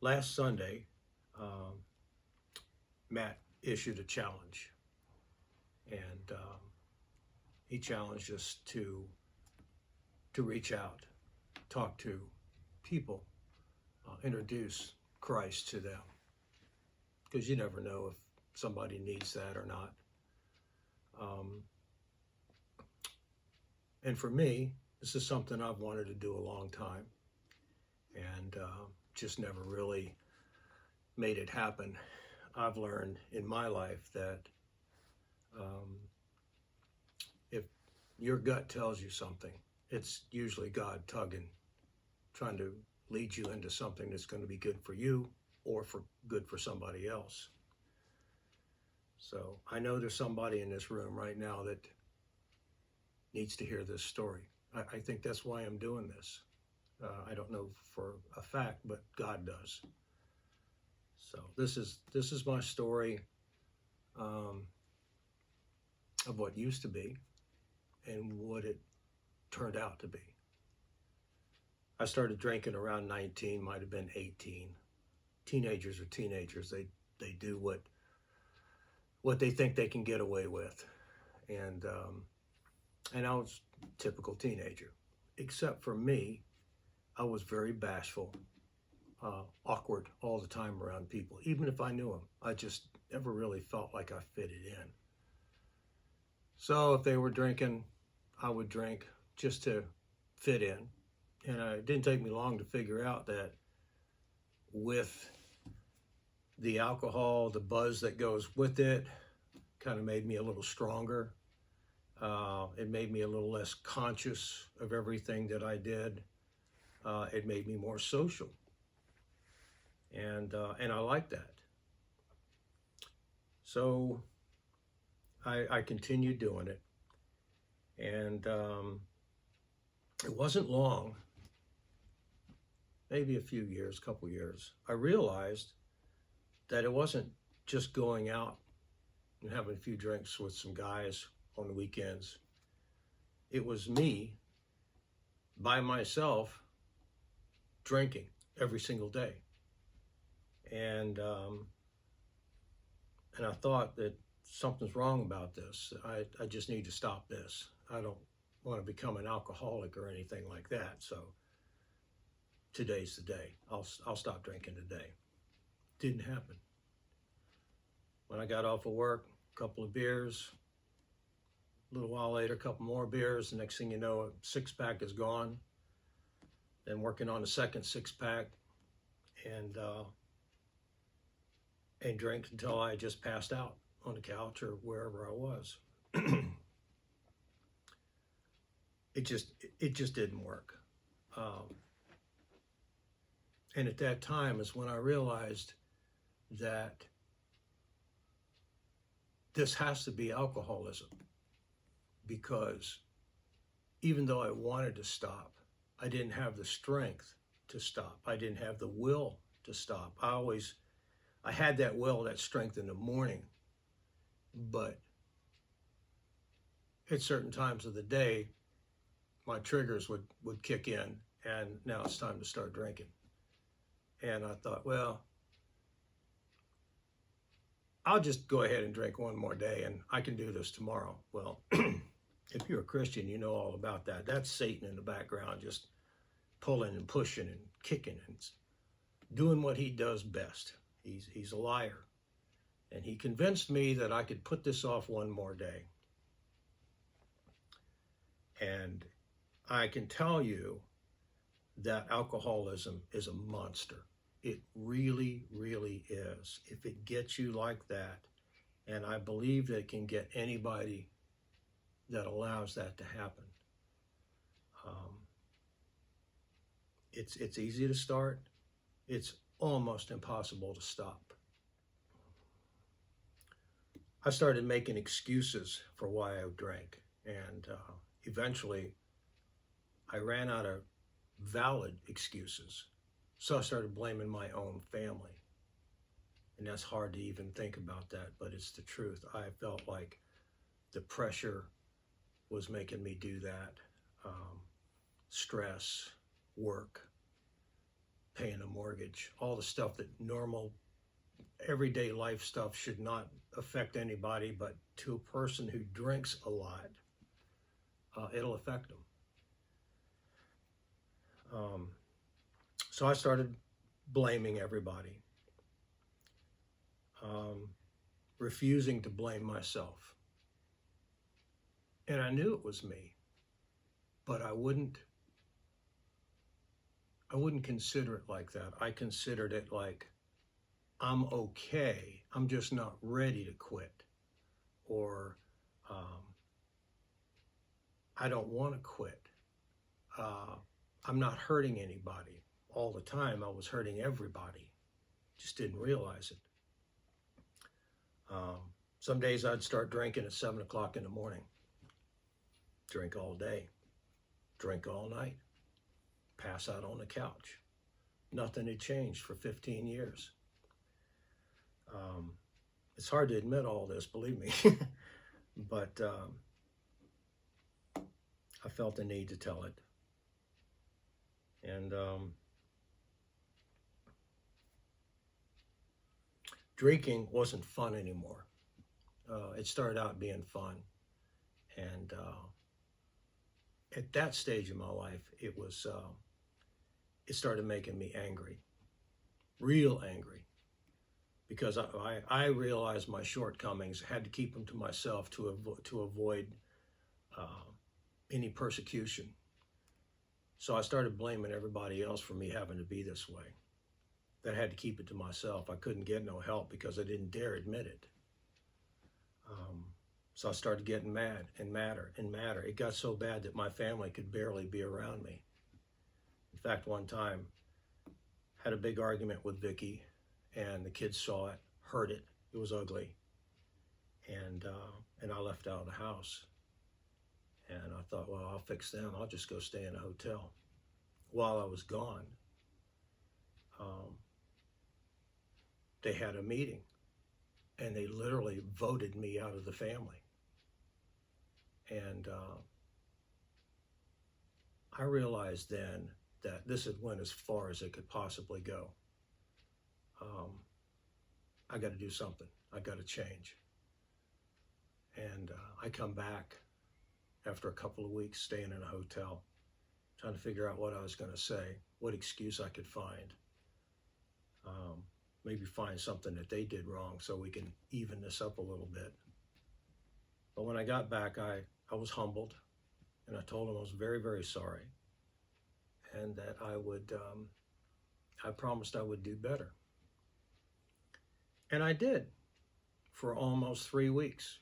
Last Sunday, um, Matt issued a challenge, and he challenged us to reach out, talk to people, introduce Christ to them, because you never know if somebody needs that or not. Um, and for me, this is something I've wanted to do a long time, and just never really made it happen. I've learned in my life that um, if your gut tells you something, it's usually God tugging, trying to lead you into something that's going to be good for you or for good for somebody else. So I know there's somebody in this room right now that needs to hear this story. I think that's why I'm doing this. I don't know for a fact, but God does. So this is my story um, of what used to be and what it turned out to be. I started drinking around 19, might have been 18. Teenagers are teenagers. They do what they think they can get away with, and I was a typical teenager. Except for me, I was very bashful, awkward all the time around people, even if I knew them. I just never really felt like I fitted in. So if they were drinking, I would drink just to fit in. And it didn't take me long to figure out that with the alcohol, the buzz that goes with it, kind of made me a little stronger. It made me a little less conscious of everything that I did. It made me more social, and I like that. So I continued doing it, and it wasn't long, maybe a few years, couple years. I realized that it wasn't just going out and having a few drinks with some guys on the weekends. It was me by myself drinking every single day. And I thought that something's wrong about this. I just need to stop this. I don't want to become an alcoholic or anything like that. So today's the day. I'll stop drinking today. Didn't happen. When I got off of work, a couple of beers. A little while later, a couple more beers. The next thing you know, a six-pack is gone. Then working on a second six-pack, and drank until I just passed out on the couch or wherever I was. it just didn't work. And at that time is when I realized that this has to be alcoholism, because even though I wanted to stop, I didn't have the strength to stop. I didn't have the will to stop. I had that will, that strength in the morning, but at certain times of the day, my triggers would kick in, and now it's time to start drinking. And I thought, well, I'll just go ahead and drink one more day and I can do this tomorrow. Well, if you're a Christian, you know all about that. That's Satan in the background, just pulling and pushing and kicking and doing what he does best. He's a liar. And he convinced me that I could put this off one more day. And I can tell you that alcoholism is a monster. It really, really is. If it gets you like that, and I believe that it can get anybody that allows that to happen. It's easy to start. It's almost impossible to stop. I started making excuses for why I drank, and eventually I ran out of valid excuses. So I started blaming my own family. And that's hard to even think about that, but it's the truth. I felt like the pressure was making me do that. Stress, work, paying a mortgage, all the stuff that normal, everyday life stuff should not affect anybody, but to a person who drinks a lot, it'll affect them. So I started blaming everybody, refusing to blame myself. And I knew it was me, but I wouldn't consider it like that. I considered it like, I'm okay, I'm just not ready to quit, or I don't want to quit. I'm not hurting anybody. All the time I was hurting everybody, just didn't realize it. Some days I'd start drinking at 7 o'clock in the morning, drink all day, drink all night, pass out on the couch. Nothing had changed for 15 years. It's hard to admit all this, believe me, but I felt the need to tell it. And drinking wasn't fun anymore. It started out being fun. And at that stage in my life, it started making me angry, real angry, because I realized my shortcomings, had to keep them to myself to avoid any persecution. So I started blaming everybody else for me having to be this way. That I had to keep it to myself. I couldn't get no help because I didn't dare admit it. So I started getting mad and madder and madder. It got so bad that my family could barely be around me. In fact, one time, had a big argument with Vicky, and the kids saw it, heard it. It was ugly, and I left out of the house. And I thought, well, I'll fix them. I'll just go stay in a hotel. While I was gone, they had a meeting, and they literally voted me out of the family. And I realized then that this had went as far as it could possibly go. I got to do something. I got to change. And I come back after a couple of weeks staying in a hotel, trying to figure out what I was going to say, what excuse I could find. Maybe find something that they did wrong so we can even this up a little bit. But when I got back, I was humbled, and I told them I was very, very sorry, and that I promised I would do better. And I did for almost 3 weeks.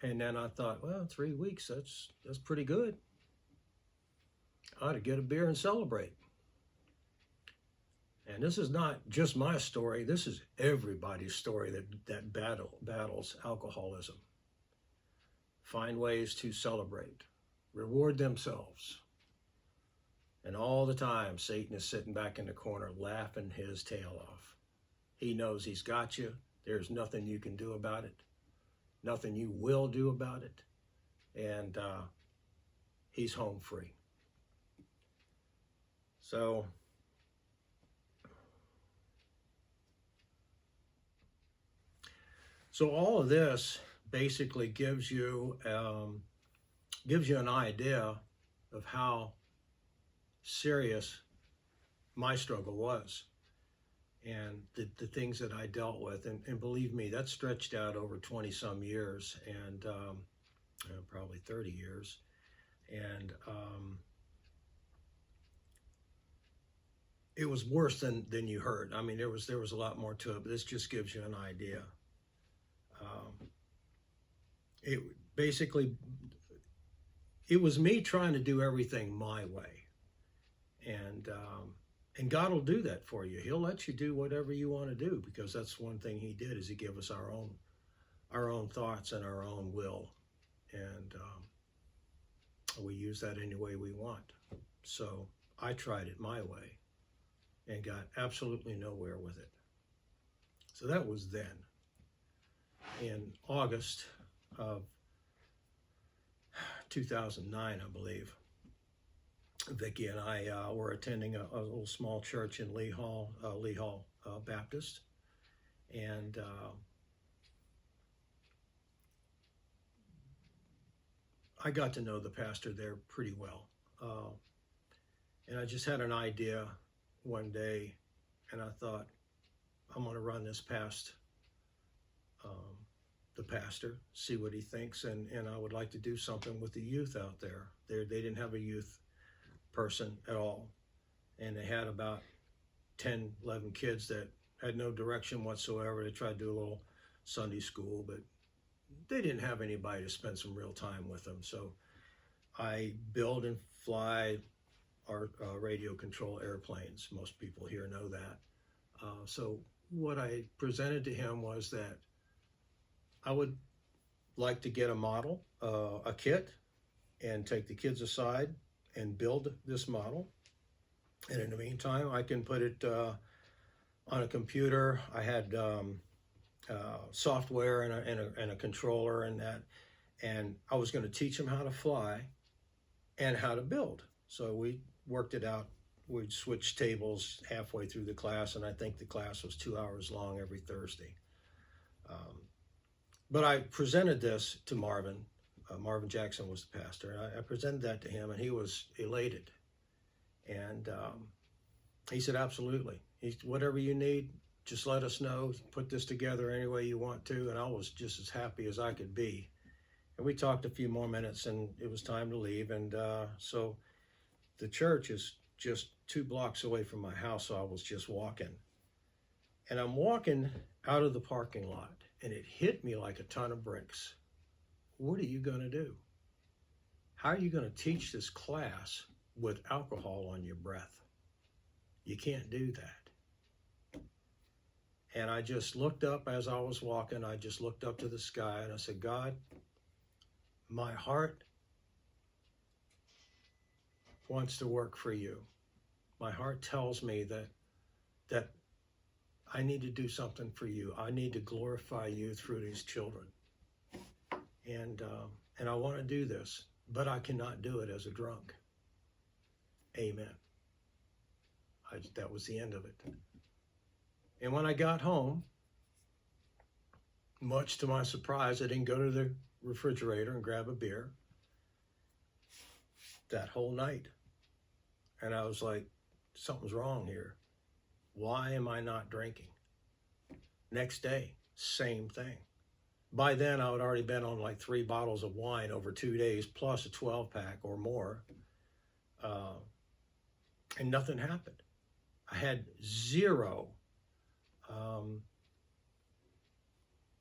And then I thought, well, 3 weeks, that's pretty good. I ought to get a beer and celebrate. And this is not just my story. This is everybody's story that battles alcoholism. Find ways to celebrate, reward themselves. And all the time, Satan is sitting back in the corner laughing his tail off. He knows he's got you. There's nothing you can do about it. Nothing you will do about it. And he's home free. So all of this basically gives you an idea of how serious my struggle was, and the things that I dealt with. And believe me, that stretched out over 20 some years, and probably 30 years. And it was worse than you heard. I mean, there was a lot more to it, but this just gives you an idea. It basically, it was me trying to do everything my way. And God will do that for you. He'll let you do whatever you want to do, because that's one thing he did, is he gave us our own thoughts and our own will. And we use that any way we want. So I tried it my way and got absolutely nowhere with it. So that was then. In August of 2009, I believe, Vicki and I were attending a little small church in Lee Hall Baptist, and I got to know the pastor there pretty well. And I just had an idea one day, and I thought, I'm going to run this past the pastor, see what he thinks, and I would like to do something with the youth out there. They didn't have a youth person at all, and they had about 10, 11 kids that had no direction whatsoever. They tried to do a little Sunday school, but they didn't have anybody to spend some real time with them. So I build and fly our radio control airplanes. Most people here know that. So what I presented to him was that I would like to get a model, a kit, and take the kids aside and build this model. And in the meantime, I can put it on a computer. I had software and a controller and that, and I was going to teach them how to fly and how to build. So we worked it out. We'd switch tables halfway through the class, and I think the class was 2 hours long every Thursday. But I presented this to Marvin. Marvin Jackson was the pastor, and I presented that to him, and he was elated. And he said, absolutely. Whatever you need, just let us know. Put this together any way you want to. And I was just as happy as I could be. And we talked a few more minutes, and it was time to leave. And so the church is just 2 blocks away from my house, so I was just walking. And I'm walking out of the parking lot, and it hit me like a ton of bricks. What are you going to do? How are you going to teach this class with alcohol on your breath? You can't do that. And I just looked up as I was walking. I just looked up to the sky, and I said, God, my heart wants to work for you. My heart tells me that I need to do something for you. I need to glorify you through these children. And I want to do this, but I cannot do it as a drunk. Amen. That was the end of it. And when I got home, much to my surprise, I didn't go to the refrigerator and grab a beer that whole night. And I was like, something's wrong here. Why am I not drinking? Next day, same thing. By then, I had already been on like 3 bottles of wine over 2 days, plus a 12-pack or more. And nothing happened. I had 0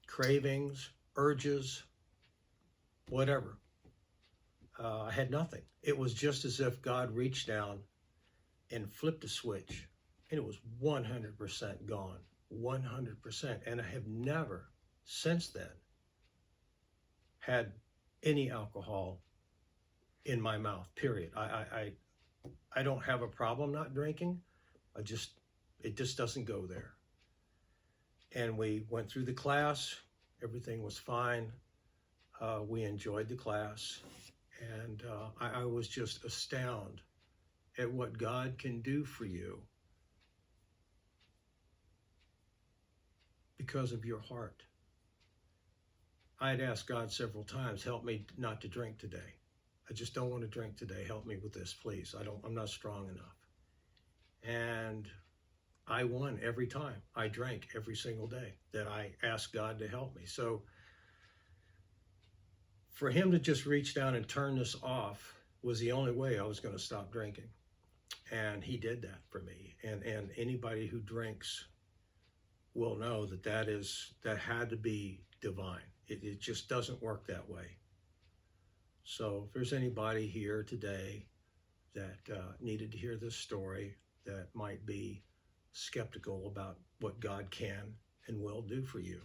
cravings, urges, whatever. I had nothing. It was just as if God reached down and flipped a switch, and it was 100% gone, 100%. And I have never, since then, had any alcohol in my mouth, period. I don't have a problem not drinking. It just doesn't go there. And we went through the class. Everything was fine. We enjoyed the class. And I was just astounded at what God can do for you because of your heart. I had asked God several times, help me not to drink today. I just don't want to drink today. Help me with this, please. I'm not strong enough. And I won every time. I drank every single day that I asked God to help me. So for him to just reach down and turn this off was the only way I was going to stop drinking. And he did that for me. And anybody who drinks will know that had to be divine. It just doesn't work that way. So if there's anybody here today that needed to hear this story that might be skeptical about what God can and will do for you,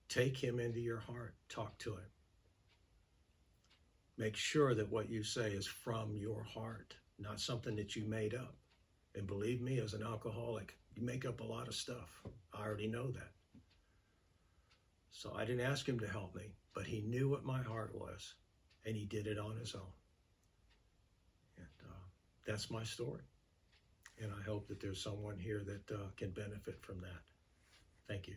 take him into your heart. Talk to him. Make sure that what you say is from your heart, not something that you made up. And believe me, as an alcoholic, you make up a lot of stuff. I already know that. So I didn't ask him to help me, but he knew what my heart was, and he did it on his own. And that's my story. And I hope that there's someone here that can benefit from that. Thank you.